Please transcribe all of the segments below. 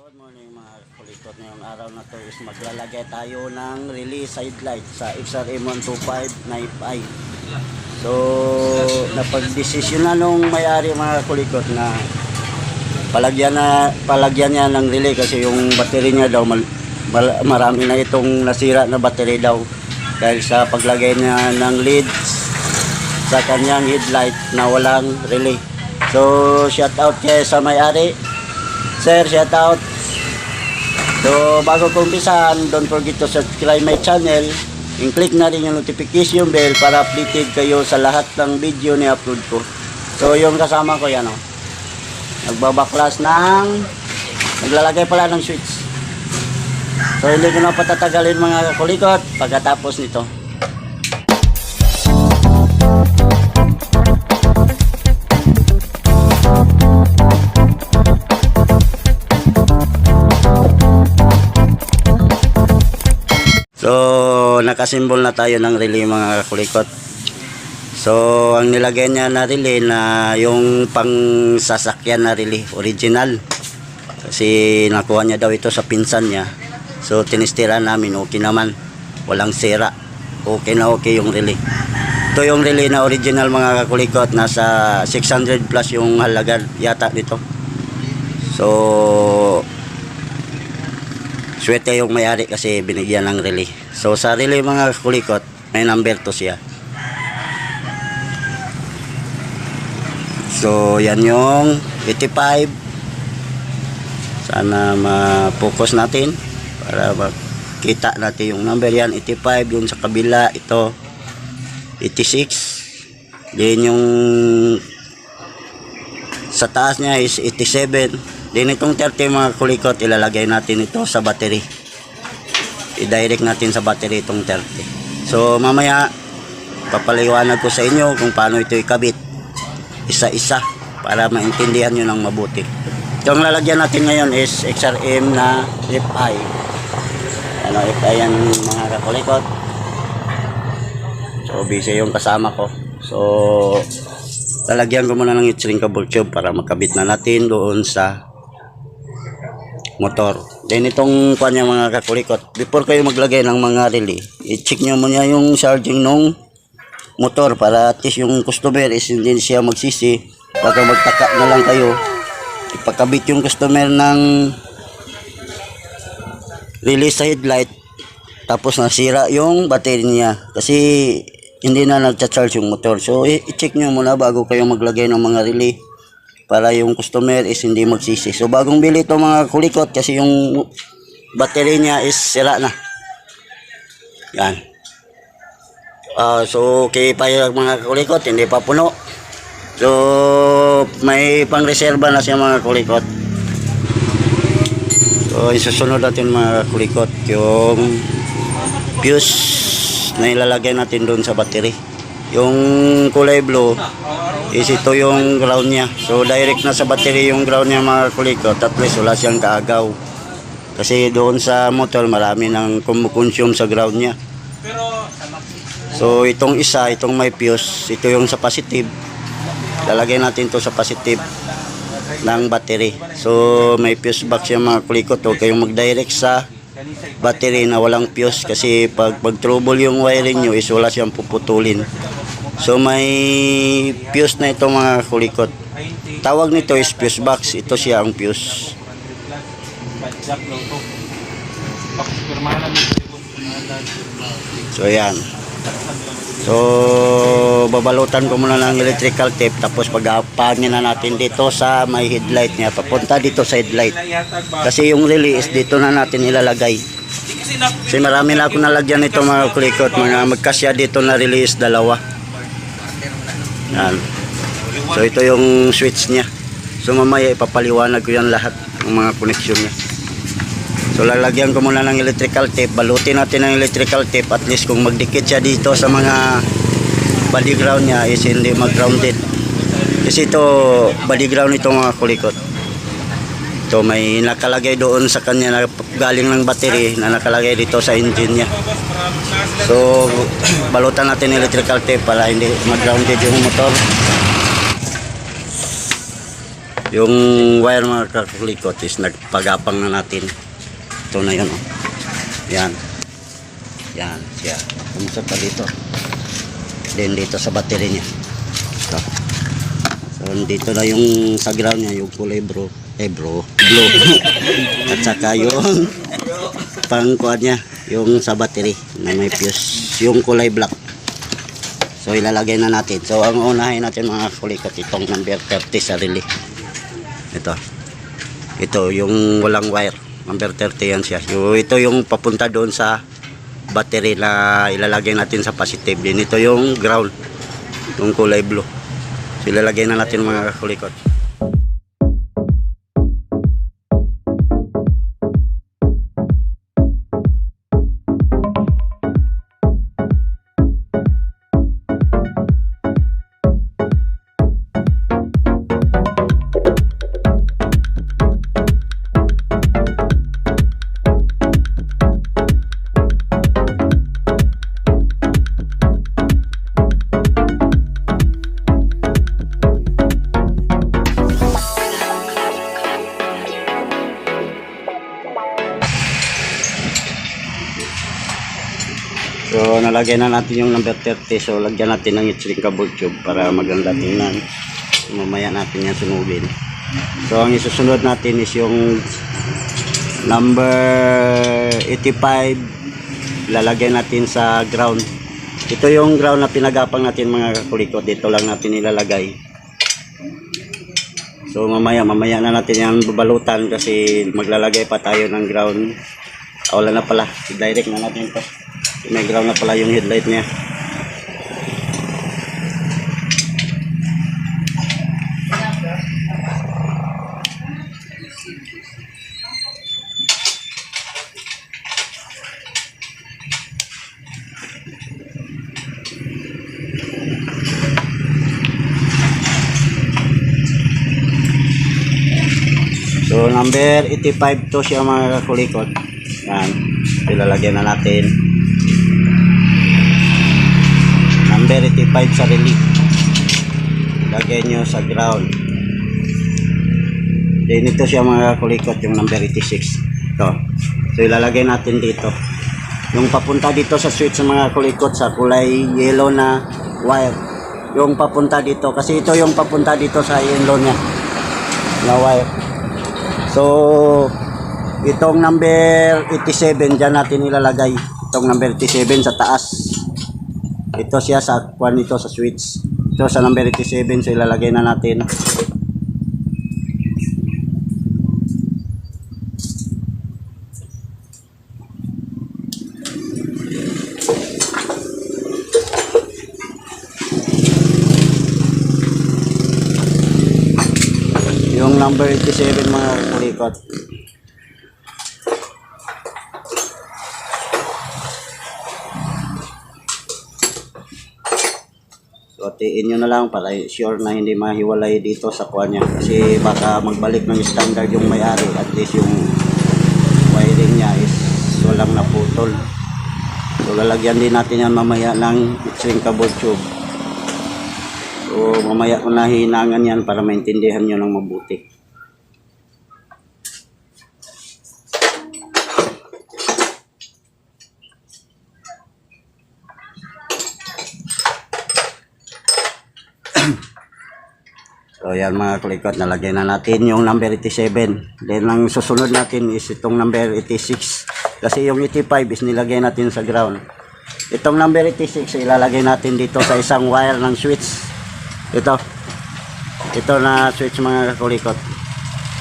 Good morning mga kulikot. Ngayong araw na to is maglalagay tayo ng release side light sa XRM 125 na FI. So napagdesisyon na nung may-ari mga kulikot na palagyan niya ng relay kasi yung battery niya daw marami na itong nasira na battery daw dahil sa paglagay niya ng leads sa kanyang headlight na walang relay. So shout out kay sa may-ari. Sir, shout out. So bago ko umpisahan, don't forget to subscribe my channel and click na rin yung notification bell para updated kayo sa lahat ng video ni upload ko. So yung kasama ko yan nagbabaklas naglalagay pala ng switch. So hindi ko na patatagalin mga kulikot pagkatapos nito. So nakasimbol na tayo ng relay mga kulikot. So ang nilagay niya na relay na yung pang sasakyan na relay original. Kasi nakuha niya daw ito sa pinsan niya. So tinistira namin, okay naman. Walang sira. Okay na okay yung relay. Ito yung relay na original mga kulikot. Nasa 600 plus yung halaga yata nito. So swerte yung may-ari kasi binigyan ng relay. So sa relay mga kulikot, may number to siya. So yan yung 85. Sana ma-focus natin para makita natin yung number yan. 85, yung sa kabila ito 86. Then yung sa taas niya is 87. Then itong 30 mga kulikot, ilalagay natin ito sa battery. I-direct natin sa battery itong 30. So mamaya papaliwanag ko sa inyo kung paano ito ikabit isa-isa para maintindihan nyo ng mabuti. Itong lalagyan natin ngayon is XRM na FI. FI yan mga kulikot. So busy yung kasama ko. So lalagyan ko muna ng heat-shrink cable tube para makabit na natin doon sa motor. Then itong kanya mga kakulikot, before kayo maglagay ng mga relay, i-check nyo muna yung charging ng motor para at least yung customer is hindi siya magsisi. Baka magtaka na lang kayo, ipakabit yung customer ng relay sa headlight tapos nasira yung battery niya kasi hindi na nagcha-charge yung motor. So i-check nyo muna bago kayo maglagay ng mga relay para yung customer is hindi magsisi. So bagong bili ito mga kulikot kasi yung battery niya is sira na. Yan. So okay pa yung mga kulikot, hindi pa puno. So may pang-reserva na siya mga kulikot. So isusunod natin mga kulikot yung fuse na ilalagay natin doon sa battery. Yung kulay blue is ito yung ground niya. So direct na sa battery yung ground niya mga kulikot. At least wala siyang kaagaw. Kasi doon sa motor marami nang kumukonsume sa ground niya. So itong isa, itong may fuse, ito yung sa positive. Lalagay natin to sa positive ng battery. So may fuse box yung mga kulikot. Huwag kayong mag-direct sa battery na walang fuse kasi pag trouble yung wiring nyo is wala siyang puputulin. So may fuse na ito mga kulikot. Tawag nito is fuse box. Ito siya ang fuse. So yan. So babalutan ko muna ng electrical tape tapos pag-apangin na natin dito sa may headlight niya papunta dito sa headlight. Kasi yung relay is dito na natin ilalagay. Kasi marami na ako nalagyan nito mga kulikot. Mga magkasya dito na relay is dalawa. Yan. So ito yung switch niya. So mamaya ipapaliwanag ko yan lahat ng mga connection niya. So lalagyan ko muna ng electrical tape. Balutin natin ng electrical tape at least kung magdikit siya dito sa mga body ground niya is hindi mag-grounded. Kasi ito body ground ito mga kulikot. Ito may nakalagay doon sa kanya na galing ng battery na nakalagay dito sa engine niya. So balutan natin electrical tape para hindi mag-grounded yung motor. Yung wire mga kakulikot is nagpagapang na natin. Ito na yun. Oh. Yan. Yan siya. Pumusot pa dito. Then dito sa battery niya. Ito. So dito na yung sa ground niya, yung kulay blue. At saka yung pangkuan niya, yung sa battery na may fuse, yung kulay black. So ilalagay na natin. So ang unahin natin mga kulikot, itong number 30 sa relay. Ito yung walang wire, number 30 yan siya. Ito yung papunta doon sa battery na ilalagay natin sa positive. Din ito yung ground, yung kulay blue. So ilalagay na natin mga kulikot. So nalagay na natin yung number 30. So lagyan natin ng heatsink cable tube para maganda tingnan. So, mamaya natin yan sunugin. So ang isusunod natin is yung number 85. Lalagay natin sa ground. Ito yung ground na pinagapang natin mga kulikot. Dito lang natin ilalagay. So mamaya na natin yan babalutan kasi maglalagay pa tayo ng ground. Wala na pala. Direct na natin ito. May ground na pala yung headlight niya. So number 85 to siya mga kulikot. Yan. Ilalagyan na natin. Number 85 sa relay. Lagay nyo sa ground. Then ito siya mga kulikot, yung number 86. Ito. So ilalagay natin dito. Yung papunta dito sa switch sa mga kulikot sa kulay yellow na wire. Yung papunta dito. Kasi ito yung papunta dito sa yellow niya na wire. So itong number 87 dyan natin ilalagay. Itong number 87 sa taas. Ito siya sa kwan nito sa switch. Ito sa number 87, so ilalagay na natin. Yung number 87 mga kulikot. So atiin nyo na lang para sure na hindi mahiwalay dito sa kuha niya. Kasi baka magbalik ng standard yung may-ari. At least yung wiring niya is walang naputol. So lalagyan din natin yan mamaya ng heatsink cable tube. So mamaya ko na hinangan yan para maintindihan nyo ng mabuti. So yan mga kulikot, nalagay na natin yung number 87. Then ang susunod natin is itong number 86. Kasi yung 85 is nilagay natin sa ground. Itong number 86 ilalagay natin dito sa isang wire ng switch. Ito na switch mga kulikot.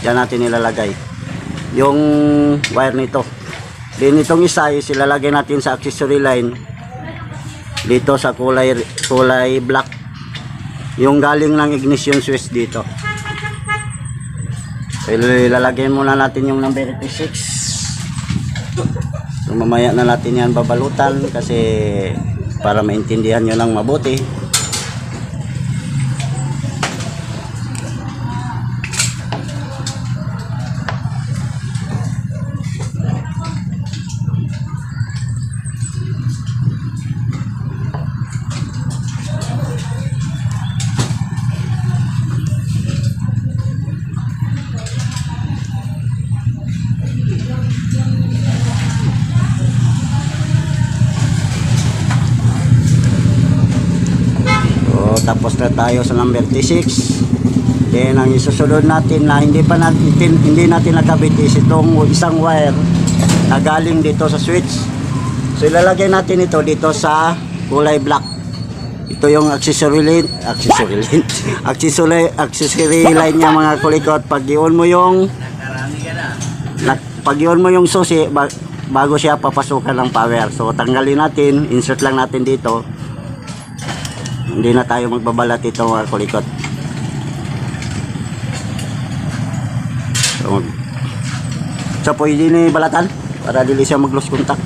Diyan natin ilalagay yung wire nito. Then itong isa is ilalagay natin sa accessory line dito sa kulay black. Yung galing ng ignition switch dito. So ilalagay muna natin yung number 86. So mamaya na natin yan babalutan kasi para maintindihan nyo lang mabuti. tapos na tayo sa number 36. Then ang isusunod natin na hindi natin nakabit is itong isang wire na galing dito sa switch. So ilalagay natin ito dito sa kulay black. Ito yung accessory line niya mga kulikot. Pag i-on mo yung susi bago siya papasukan ng power. So tanggalin natin, insert lang natin dito. Hindi na tayo magbabalat ito mga kulikot. So pwede ni balatan para dili siya mag-lose contact.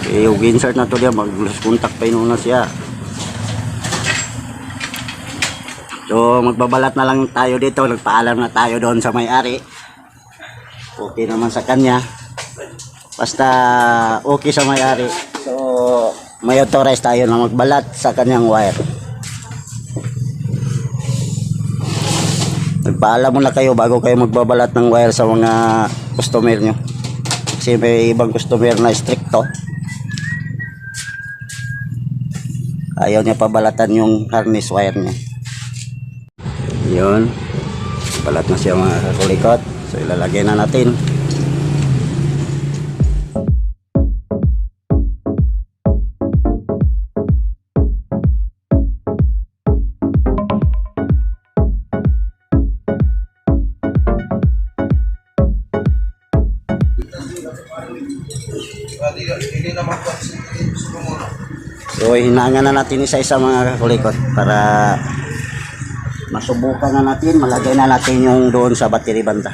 Yung insert na to diya mag-lose contact pa inuna siya. So magbabalat na lang tayo dito, nagpaalam na tayo doon sa may-ari. Okay naman sa kanya. Basta okay sa may-ari. So may authorize tayo na magbalat sa kanyang wire. Nagpaalam muna kayo bago kayo magbabalat ng wire sa mga customer nyo. Kasi may ibang customer na stricto. Ayaw niya pabalatan yung harness wire niya. Yun. Balat na siya mga kakulikot. So ilalagay na natin. So hinangan na natin isa-isa mga kakulikot para masubukan na natin, malagay na natin yung doon sa battery banda.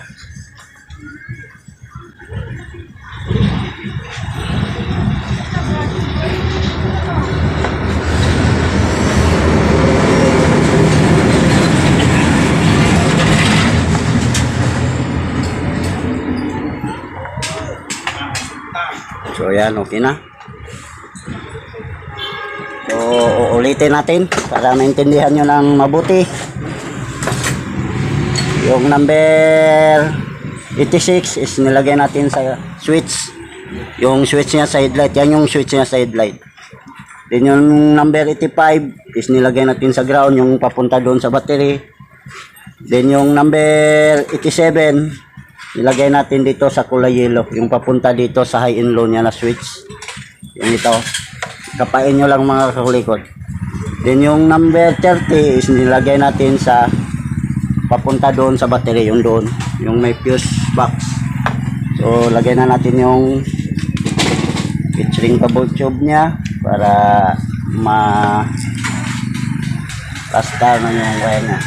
So yan, okay na. So uulitin natin para maintindihan nyo ng mabuti. Yung number 86 is nilagay natin sa switch. Yung switch niya sa headlight, yan yung switch niya sa headlight. Then yung number 85 is nilagay natin sa ground, yung papunta doon sa battery. Then yung number 87 nilagay natin dito sa kulay yellow, yung papunta dito sa high and low niya na switch. Yung ito, kapain nyo lang mga kakulikot. Then yung number 30 is nilagay natin sa papunta doon sa battery, yung doon, yung may fuse box. So lagay na natin yung heat-shrink cable tube niya para ma-castar na yung wire niya.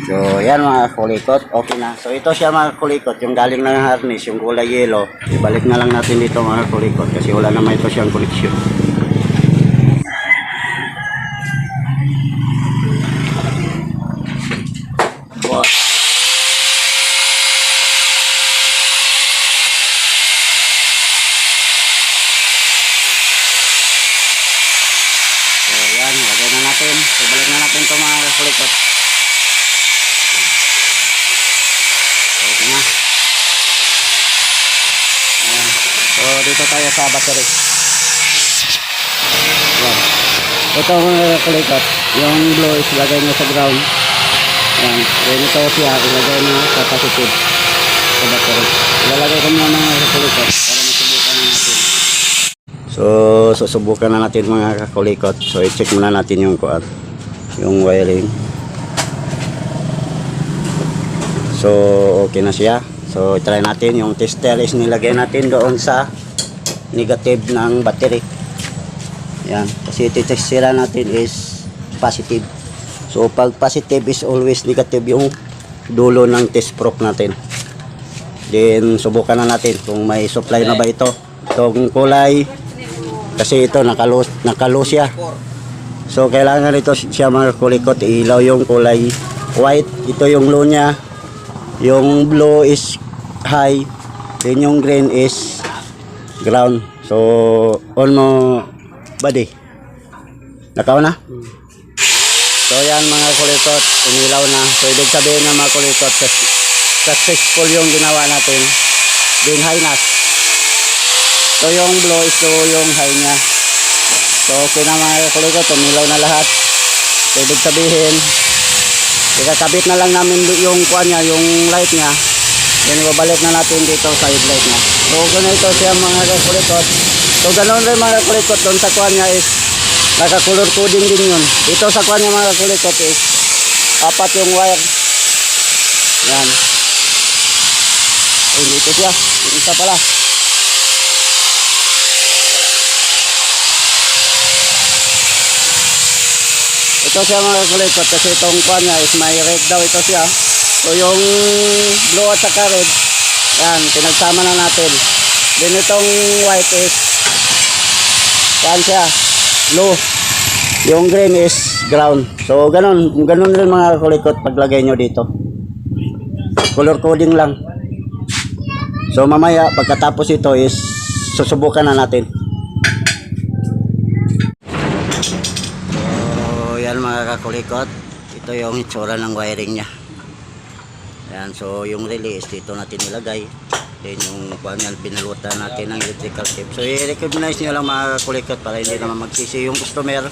So yan mga kulikot, okay na. So ito siya mga kulikot, yung galing ng harness, yung kulay yellow. Ibalik na lang natin dito mga kulikot kasi wala naman ito siyang koneksyon. So yan, lagay na natin. Ibalik na natin ito mga kulikot. So dito tayo sa battery. Yan. Ito mga kulikot, yung blue is lagay nyo sa ground. Yan. Then ito siya, ilagay nyo sa positive sa battery. Ilalagay ko muna mga kulikot para masubukan na natin. So susubukan na natin mga kulikot. So i-check muna natin yung kuat, yung wiring. So okay na siya. So try natin yung tester is nilagay natin doon sa negative ng battery. Yan, kasi titestira natin is positive. So pag positive is always negative yung dulo ng test probe natin. Then subukan na natin kung may supply na ba ito. Itong kulay kasi ito nakalo siya. So kailangan ito siya mga kulikot, ilaw yung kulay white. Ito yung low niya. Yung blue is high, then yung green is ground. So, on mo, buddy. Nakaw na? So, yan mga kulikot, umilaw na. So, ibig sabihin ng mga kulikot, successful yung ginawa natin. Then, high na. So, yung blue is yung high niya. So, okay na mga kulikot, umilaw na lahat. So, ibig sabihin, ikakabit na lang namin yung kuha niya, yung light niya. Then babalik na natin dito sa headlight niya. So ganito siya mga kulikot. So ganoon rin mga kulikot, doon sa kuha niya is naka-color coding din yun. Dito sa kuha niya mga kulikot is apat yung wire. Yan. Ay, dito siya. Isa pala. Ito siya mga kulikot kasi itong kuha niya is may red daw ito siya. So yung blue at saka red, yan, pinagsama na natin. Then itong white is, yan siya, blue. Yung green is ground. So ganun rin mga kulikot paglagay nyo dito. Color coding lang. So mamaya pagkatapos ito is susubukan na natin. So yan mga kakulikot, ito yung itsura ng wiring nya. Yan, so yung relay is dito natin ilagay. Then yung panel binalutan natin ng electrical tape. So i-recognize nyo lang mga kulikot para hindi naman magsisi yung customer.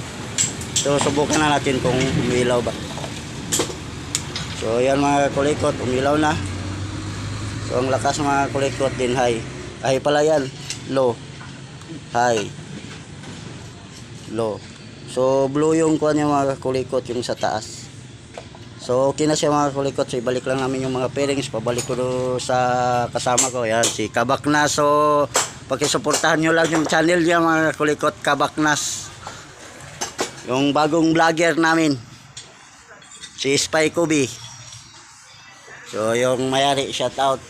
So subukan na natin kung umilaw ba. So yan mga kulikot, umilaw na. So ang lakas mga kulikot din high. High pala yan, low, high, low. So blue yung kuha niya mga kulikot, yung sa taas. So okay na siya mga kulikot. So ibalik lang namin yung mga pairings. Pabalik ko sa kasama ko. Yan si Kabaknas. So pakisuportahan nyo lang yung channel niya mga kulikot, Kabaknas. Yung bagong vlogger namin, si Spy Kubi. So yung mayari, shout out.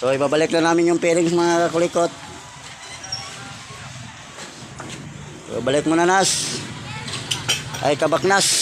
So ibabalik na namin yung pairings mga kulikot. So balik mo na Nas. Ay Kabaknas.